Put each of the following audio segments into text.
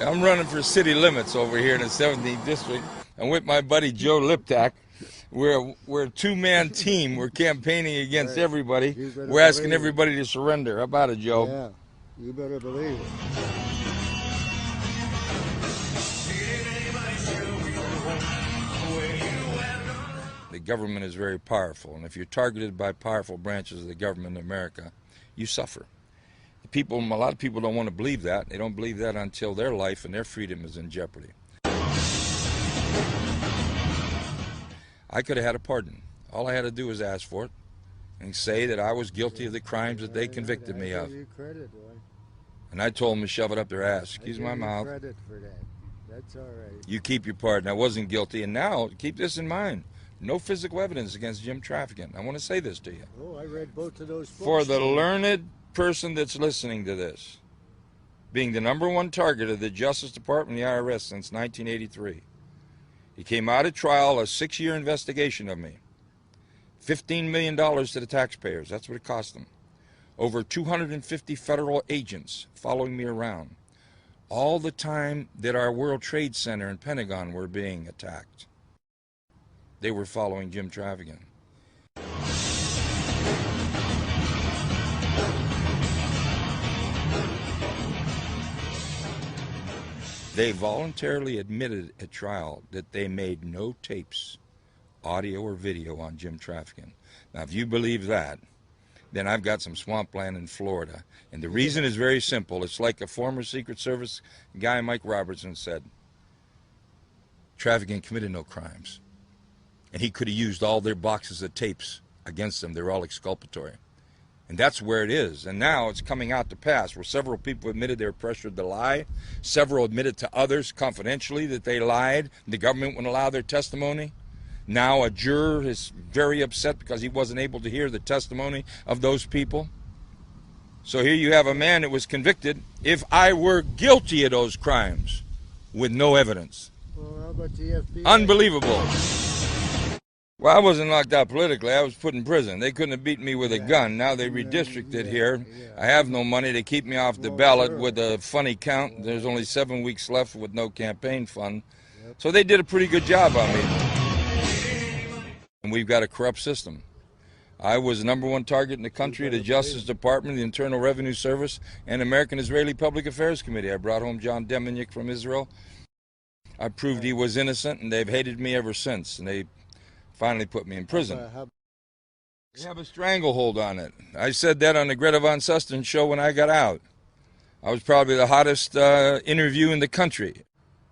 I'm running for city limits over here in the 17th district. I'm with my buddy Joe Liptak. We're a two-man team. We're campaigning against everybody. We're asking everybody to surrender. How about it, Joe? Yeah, you better believe it. The government is very powerful, and if you're targeted by powerful branches of the government in America, you suffer. A lot of people don't want to believe that. They don't believe that until their life and their freedom is in jeopardy. I could have had a pardon. All I had to do was ask for it and say that I was guilty of the crimes that they convicted me of. And I told them to shove it up their ass. Excuse my mouth. Credit for that. That's all right. You keep your pardon. I wasn't guilty, and now keep this in mind. No physical evidence against Jim Traficant. I want to say this to you. Oh, I read both of those books. For the learned person that's listening to this, being the #1 target of the Justice Department and the IRS since 1983, he came out of trial, a 6-year investigation of me. $15 million to the taxpayers. That's what it cost them. Over 250 federal agents following me around. All the time that our World Trade Center and Pentagon were being attacked, they were following Jim Traficant. They voluntarily admitted at trial that they made no tapes, audio or video, on Jim Traficant. Now, if you believe that, then I've got some swampland in Florida. And the reason is very simple. It's like a former Secret Service guy, Mike Robertson, said. Traficant committed no crimes. And he could have used all their boxes of tapes against them. They're all exculpatory. And that's where it is. And now it's coming out to pass, where several people admitted they were pressured to lie. Several admitted to others confidentially that they lied. The government wouldn't allow their testimony. Now a juror is very upset because he wasn't able to hear the testimony of those people. So here you have a man that was convicted, if I were guilty of those crimes, with no evidence. Well, how about the FBI? Unbelievable. Well, I wasn't locked out politically. I was put in prison. They couldn't have beaten me with a gun. Now they redistricted here. I have no money. They keep me off the ballot with a funny count. There's only 7 weeks left with no campaign fund. So they did a pretty good job on me. And we've got a corrupt system. I was the #1 target in the country, the Justice Department, the Internal Revenue Service, and American Israeli Public Affairs Committee. I brought home John Deminick from Israel. I proved he was innocent, and they've hated me ever since. And they finally put me in prison. They have a stranglehold on it. I said that on the Greta Van Susteren show when I got out. I was probably the hottest interview in the country.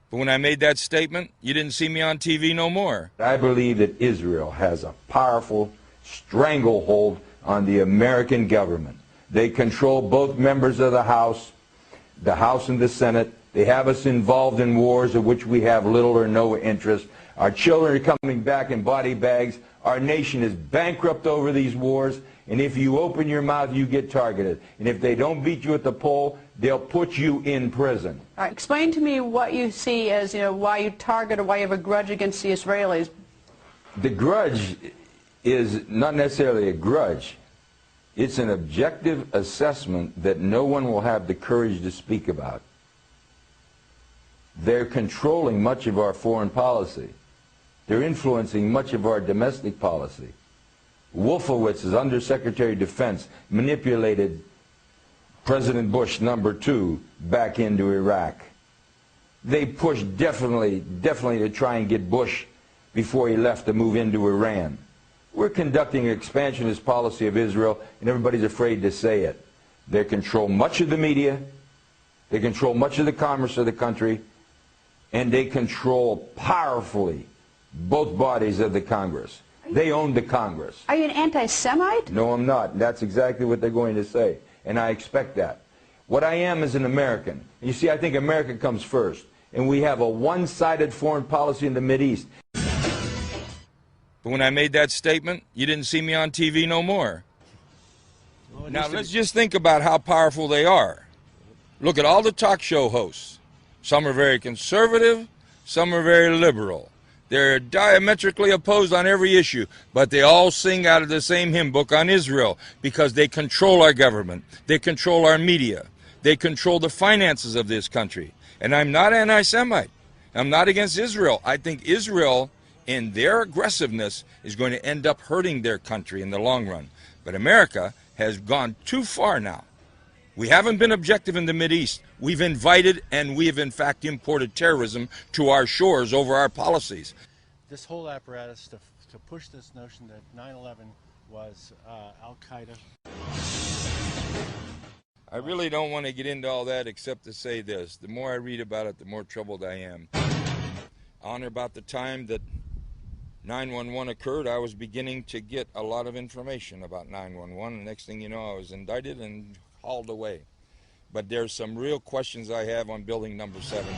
But when I made that statement, you didn't see me on TV no more. I believe that Israel has a powerful stranglehold on the American government. They control both members of the House and the Senate. They have us involved in wars of which we have little or no interest. Our children are coming back in body bags. Our nation is bankrupt over these wars. And if you open your mouth, you get targeted. And if they don't beat you at the poll, they'll put you in prison. Explain to me what you see as, why you target or why you have a grudge against the Israelis. The grudge is not necessarily a grudge. It's an objective assessment that no one will have the courage to speak about. They're controlling much of our foreign policy. They're influencing much of our domestic policy. Wolfowitz, as Undersecretary of Defense, manipulated President Bush #2 back into Iraq. They pushed definitely to try and get Bush before he left to move into Iran. We're conducting an expansionist policy of Israel, and everybody's afraid to say it. They control much of the media, they control much of the commerce of the country, and they control powerfully both bodies of the Congress. They own the Congress. Are you an anti-Semite? No, I'm not. That's exactly what they're going to say, and I expect that. What I am is an American. And you see, I think America comes first, and we have a one-sided foreign policy in the Mideast. But when I made that statement, you didn't see me on TV no more. Now let's just think about how powerful they are. Look at all the talk show hosts. Some are very conservative, some are very liberal. They're diametrically opposed on every issue, but they all sing out of the same hymn book on Israel because they control our government, they control our media, they control the finances of this country. And I'm not anti-Semite. I'm not against Israel. I think Israel, in their aggressiveness, is going to end up hurting their country in the long run. But America has gone too far now. We haven't been objective in the Mideast. We've invited and we have in fact imported terrorism to our shores over our policies. This whole apparatus to push this notion that 9/11 was Al-Qaeda. I really don't want to get into all that except to say this. The more I read about it, the more troubled I am. On or about the time that 9/11 occurred, I was beginning to get a lot of information about 9/11. The next thing you know, I was indicted and hauled away. But there's some real questions I have on building number 7.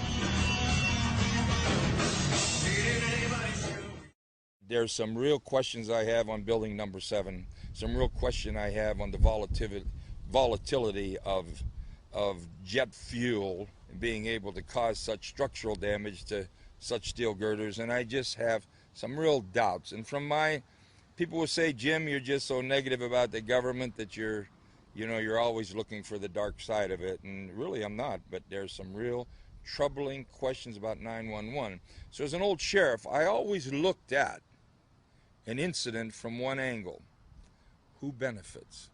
There's some real questions I have on building number 7. Some real question I have on the volatility of jet fuel being able to cause such structural damage to such steel girders, and I just have some real doubts. And from people will say, Jim, you're just so negative about the government that you're always looking for the dark side of it, and really I'm not, but there's some real troubling questions about 9/11. So as an old sheriff, I always looked at an incident from one angle. Who benefits?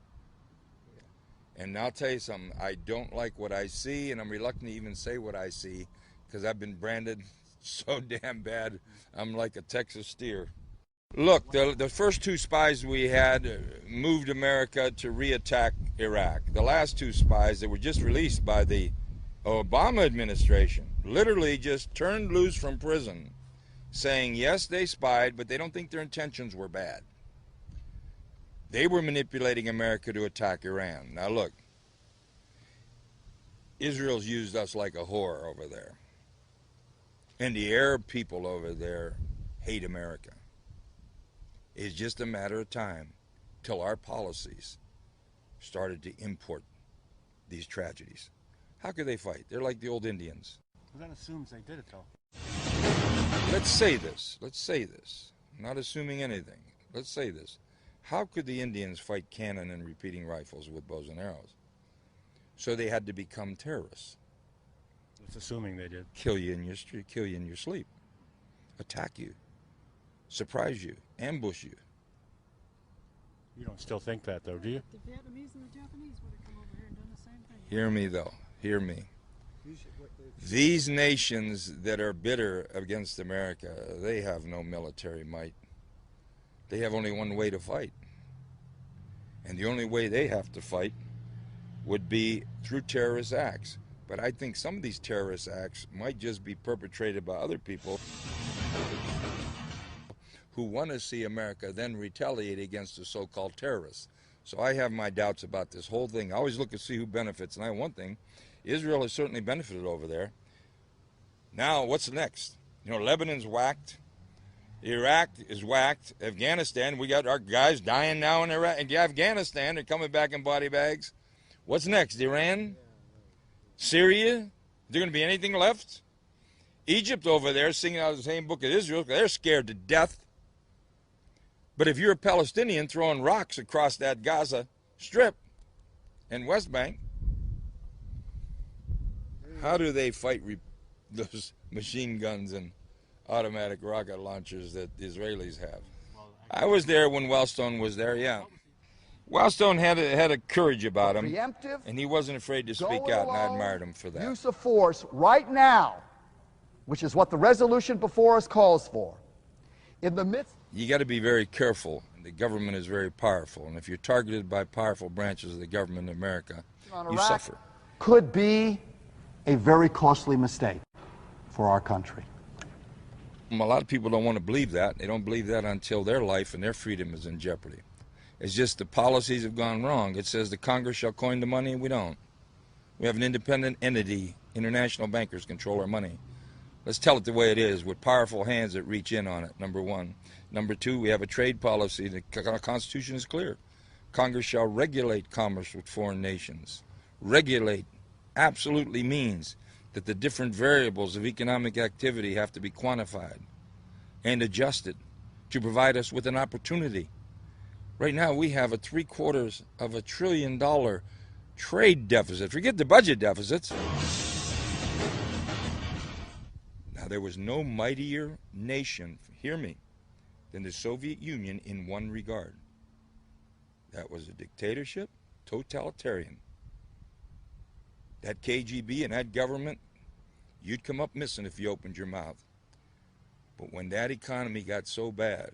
And I'll tell you something, I don't like what I see, and I'm reluctant to even say what I see, because I've been branded so damn bad, I'm like a Texas steer. Look, the first 2 spies we had moved America to re-attack Iraq. The last 2 spies that were just released by the Obama administration literally just turned loose from prison, saying, yes, they spied, but they don't think their intentions were bad. They were manipulating America to attack Iran. Now look, Israel's used us like a whore over there. And the Arab people over there hate America. It's just a matter of time till our policies started to import these tragedies. How could they fight? They're like the old Indians. Well, that assumes they did it, though. Let's say this. I'm not assuming anything. Let's say this. How could the Indians fight cannon and repeating rifles with bows and arrows? So they had to become terrorists. It's assuming they did. Kill you in your street, kill you in your sleep, attack you, surprise you, ambush you. You don't still think that, though, do you? The Vietnamese and the Japanese would have come over here and done the same thing. Hear me, though. Hear me. These nations that are bitter against America, they have no military might. They have only one way to fight. And the only way they have to fight would be through terrorist acts. But I think some of these terrorist acts might just be perpetrated by other people who want to see America then retaliate against the so-called terrorists. So I have my doubts about this whole thing. I always look to see who benefits. And I have one thing, Israel has certainly benefited over there. Now, what's next? Lebanon's whacked. Iraq is whacked. Afghanistan, we got our guys dying now in Iraq. And Afghanistan, they're coming back in body bags. What's next? Iran? Syria? Is there going to be anything left? Egypt over there singing out of the same book as Israel. They're scared to death. But if you're a Palestinian throwing rocks across that Gaza Strip and West Bank, how do they fight those machine guns and automatic rocket launchers that the Israelis have? I was there when Wellstone was there, yeah. Wellstone had a courage about him, and he wasn't afraid to speak out, and I admired him for that. Use of force right now, which is what the resolution before us calls for. In the midst, you got to be very careful. The government is very powerful, and if you're targeted by powerful branches of the government in America, you suffer. Could be a very costly mistake for our country. A lot of people don't want to believe that. They don't believe that until their life and their freedom is in jeopardy. It's just the policies have gone wrong. It says the Congress shall coin the money, and we don't. We have an independent entity. International bankers control our money. Let's tell it the way it is, with powerful hands that reach in on it, number one. Number two, we have a trade policy. The Constitution is clear. Congress shall regulate commerce with foreign nations. Regulate absolutely means that the different variables of economic activity have to be quantified and adjusted to provide us with an opportunity. Right now we have a $750 billion trade deficit. Forget the budget deficits. there was no mightier nation, hear me, than the Soviet Union in one regard. That was a dictatorship, totalitarian. That KGB and that government, you'd come up missing if you opened your mouth. But when that economy got so bad,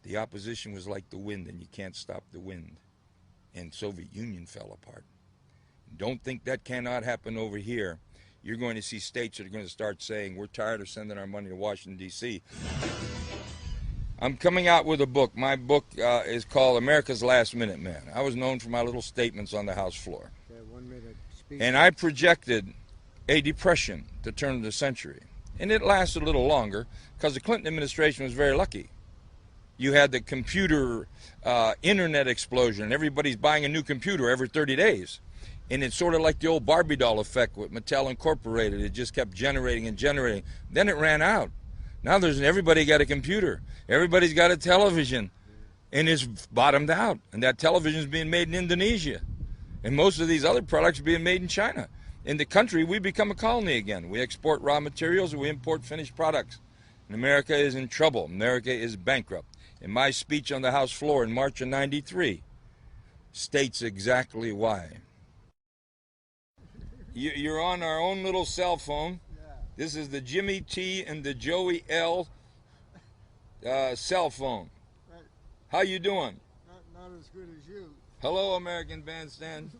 the opposition was like the wind, and you can't stop the wind. And Soviet Union fell apart. Don't think that cannot happen over here. You're going to see states that are going to start saying, we're tired of sending our money to Washington, D.C. I'm coming out with a book. My book is called America's Last Minute Man. I was known for my little statements on the House floor. That 1 minute speech. And I projected a depression to turn of the century. And it lasted a little longer because the Clinton administration was very lucky. You had the computer internet explosion, and everybody's buying a new computer every 30 days. And it's sort of like the old Barbie doll effect with Mattel Incorporated. It just kept generating and generating. Then it ran out. Now everybody got a computer. Everybody's got a television. And it's bottomed out. And that television is being made in Indonesia. And most of these other products are being made in China. In the country, we become a colony again. We export raw materials and we import finished products. And America is in trouble. America is bankrupt. And my speech on the House floor in March of '93 states exactly why. You're on our own little cell phone. This is the Jimmy T and the Joey L cell phone. Right. How you doing? Not as good as you. Hello, American Bandstand.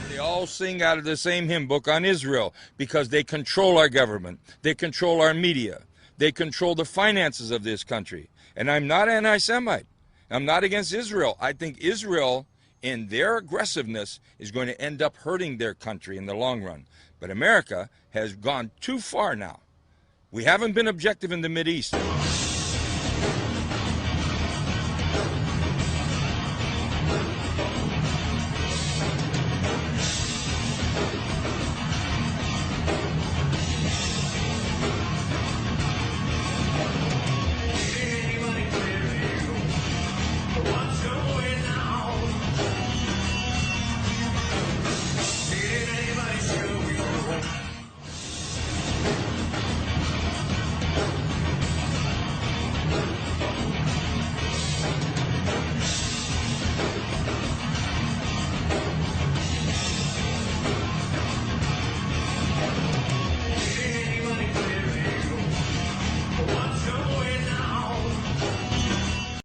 They all sing out of the same hymn book on Israel because they control our government. They control our media. They control the finances of this country. And I'm not anti-Semite. I'm not against Israel. I think Israel, in their aggressiveness, is going to end up hurting their country in the long run. But America has gone too far now. We haven't been objective in the Mideast.